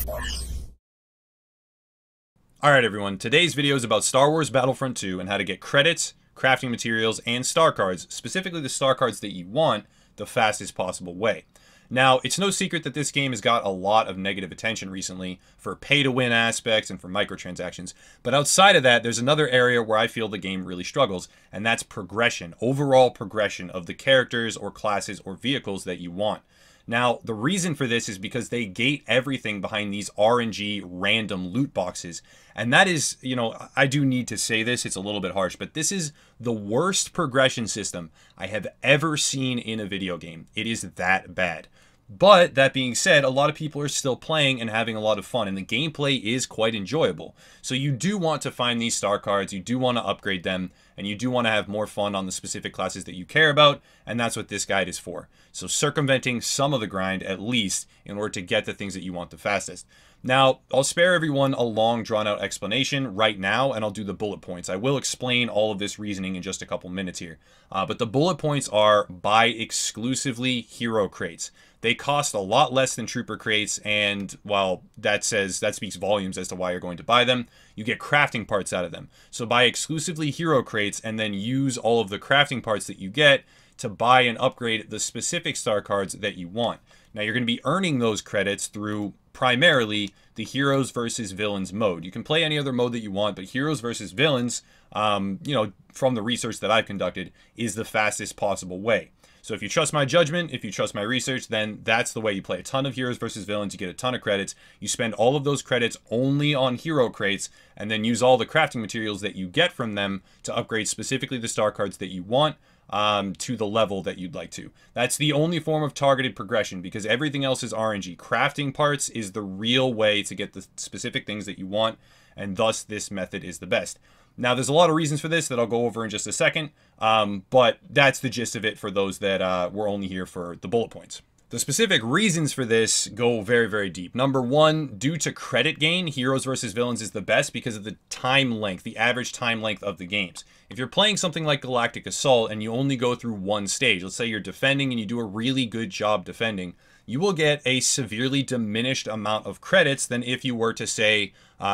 Alright everyone, today's video is about Star Wars Battlefront 2 and how to get credits, crafting materials, and star cards, specifically the star cards that you want, the fastest possible way. Now, it's no secret that this game has got a lot of negative attention recently for pay-to-win aspects and for microtransactions, but outside of that, there's another area where I feel the game really struggles, and that's progression, overall progression of the characters or classes or vehicles that you want. Now, the reason for this is because they gate everything behind these RNG random loot boxes. And that is, you know, I do need to say this, it's a little bit harsh, but this is the worst progression system I have ever seen in a video game. It is that bad. But that being said, a lot of people are still playing and having a lot of fun, and the gameplay is quite enjoyable. So you do want to find these star cards, you do want to upgrade them, and you do want to have more fun on the specific classes that you care about, and that's what this guide is for. So circumventing some of the grind, at least, in order to get the things that you want the fastest. Now, I'll spare everyone a long, drawn-out explanation right now, and I'll do the bullet points. I will explain all of this reasoning in just a couple minutes here. But the bullet points are buy exclusively hero crates. They cost a lot less than trooper crates, and while that speaks volumes as to why you're going to buy them, you get crafting parts out of them. So buy exclusively hero crates and then use all of the crafting parts that you get to buy and upgrade the specific star cards that you want. Now you're going to be earning those credits through primarily the heroes versus villains mode. You can play any other mode that you want, but heroes versus villains, you know, from the research that I've conducted, is the fastest possible way. So if you trust my judgment, if you trust my research, then that's the way you play. A ton of heroes versus villains, you get a ton of credits. You spend all of those credits only on hero crates, and then use all the crafting materials that you get from them to upgrade specifically the star cards that you want to the level that you'd like to. That's the only form of targeted progression, because everything else is RNG. Crafting parts is the real way to get the specific things that you want, and thus this method is the best. Now, there's a lot of reasons for this that I'll go over in just a second, but that's the gist of it for those that were only here for the bullet points. The specific reasons for this go very, very deep. Number one, due to credit gain, heroes versus villains is the best because of the time length, the average time length of the games. If you're playing something like Galactic Assault and you only go through one stage, let's say you're defending and you do a really good job defending, you will get a severely diminished amount of credits than if you were to, say,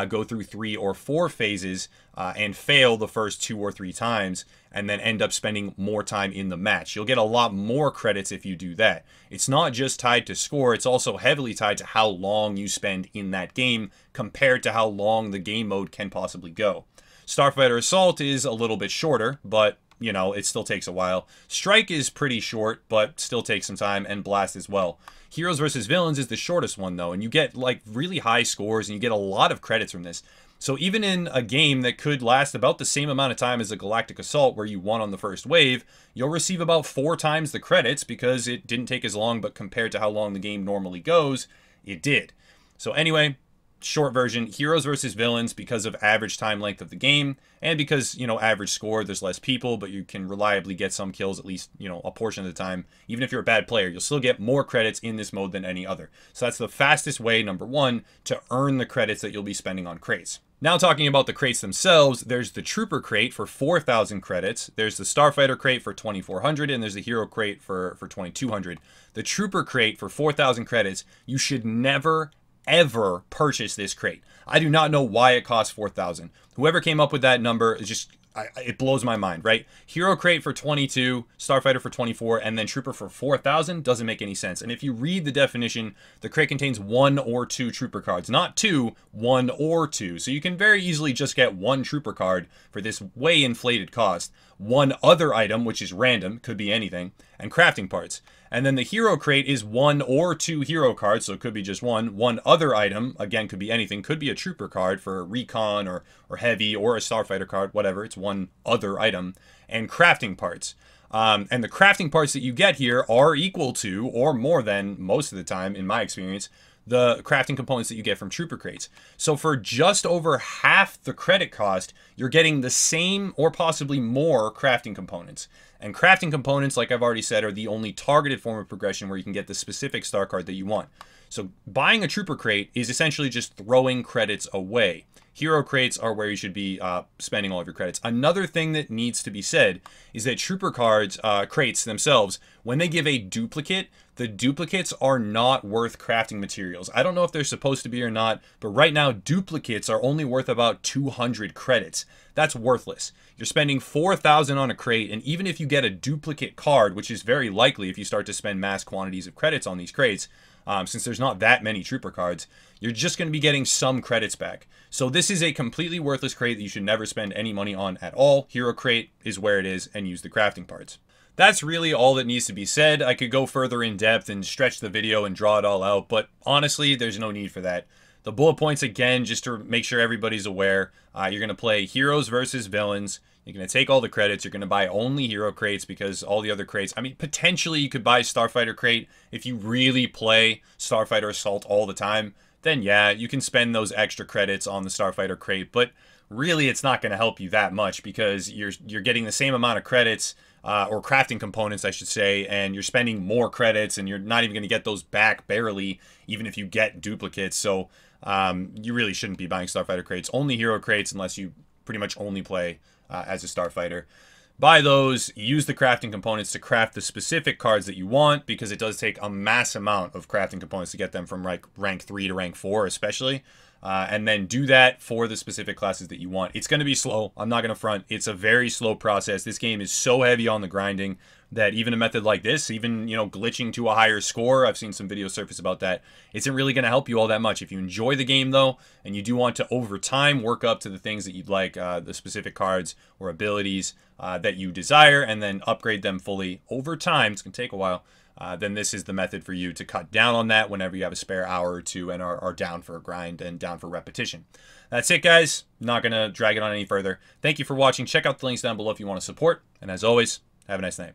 go through 3 or 4 phases and fail the first 2 or 3 times and then end up spending more time in the match. You'll get a lot more credits if you do that. It's not just tied to score, it's also heavily tied to how long you spend in that game compared to how long the game mode can possibly go. Starfighter Assault is a little bit shorter, but you know, it still takes a while. Strike is pretty short, but still takes some time, and Blast as well. Heroes versus Villains is the shortest one, though, and you get, like, really high scores, and you get a lot of credits from this. So even in a game that could last about the same amount of time as a Galactic Assault, where you won on the first wave, you'll receive about 4 times the credits, because it didn't take as long, but compared to how long the game normally goes, it did. So anyway, short version, heroes versus villains because of average time length of the game, and because, you know, average score, there's less people, but you can reliably get some kills at least, you know, a portion of the time. Even if you're a bad player, you'll still get more credits in this mode than any other. So that's the fastest way, number one, to earn the credits that you'll be spending on crates. Now talking about the crates themselves, there's the Trooper crate for 4,000 credits, there's the Starfighter crate for 2,400, and there's the Hero crate for 2,200. The Trooper crate for 4,000 credits, you should never ever purchase this crate. I do not know why it costs 4,000. Whoever came up with that number is just, it blows my mind, right? Hero crate for 22, Starfighter for 24, and then Trooper for 4,000 doesn't make any sense. And if you read the definition, the crate contains 1 or 2 Trooper cards, not 2, 1 or 2. So you can very easily just get 1 Trooper card for this way inflated cost, 1 other item, which is random, could be anything, and crafting parts. And then the Hero crate is 1 or 2 hero cards, so it could be just 1 other item, again, could be anything, could be a Trooper card for recon or heavy, or a Starfighter card, whatever, it's 1 other item, and crafting parts. And the crafting parts that you get here are equal to, or more than, most of the time, in my experience, the crafting components that you get from Trooper crates. So for just over half the credit cost, you're getting the same or possibly more crafting components. And crafting components, like I've already said, are the only targeted form of progression where you can get the specific star card that you want. So buying a Trooper crate is essentially just throwing credits away. Hero crates are where you should be spending all of your credits. Another thing that needs to be said is that Trooper cards, crates themselves, when they give a duplicate, the duplicates are not worth crafting materials. I don't know if they're supposed to be or not, but right now duplicates are only worth about 200 credits. That's worthless. You're spending 4,000 on a crate, and even if you get a duplicate card, which is very likely if you start to spend mass quantities of credits on these crates, since there's not that many trooper cards, you're just going to be getting some credits back. So this is a completely worthless crate that you should never spend any money on at all. Hero crate is where it is, and use the crafting parts. That's really all that needs to be said. I could go further in depth and stretch the video and draw it all out, but honestly, there's no need for that. The bullet points, again, just to make sure everybody's aware, you're going to play heroes versus villains. You're going to take all the credits. You're going to buy only hero crates because all the other crates, I mean, potentially you could buy Starfighter crate if you really play Starfighter Assault all the time. Then yeah, you can spend those extra credits on the Starfighter crate, but really it's not going to help you that much because you're getting the same amount of credits, or crafting components, I should say, and you're spending more credits, and you're not even going to get those back barely, even if you get duplicates. So you really shouldn't be buying Starfighter crates. Only hero crates unless you pretty much only play as a Starfighter. Buy those, use the crafting components to craft the specific cards that you want, because it does take a mass amount of crafting components to get them from rank 3 to rank 4 especially. And then do that for the specific classes that you want. It's going to be slow. I'm not going to front. It's a very slow process. This game is so heavy on the grinding that even a method like this, even, you know, glitching to a higher score, I've seen some videos surface about that, isn't really going to help you all that much. If you enjoy the game, though, and you do want to, over time, work up to the things that you'd like, the specific cards or abilities that you desire, and then upgrade them fully over time, it's going to take a while, then this is the method for you to cut down on that whenever you have a spare hour or two and are down for a grind and down for repetition. That's it, guys. Not going to drag it on any further. Thank you for watching. Check out the links down below if you want to support. And as always, have a nice night.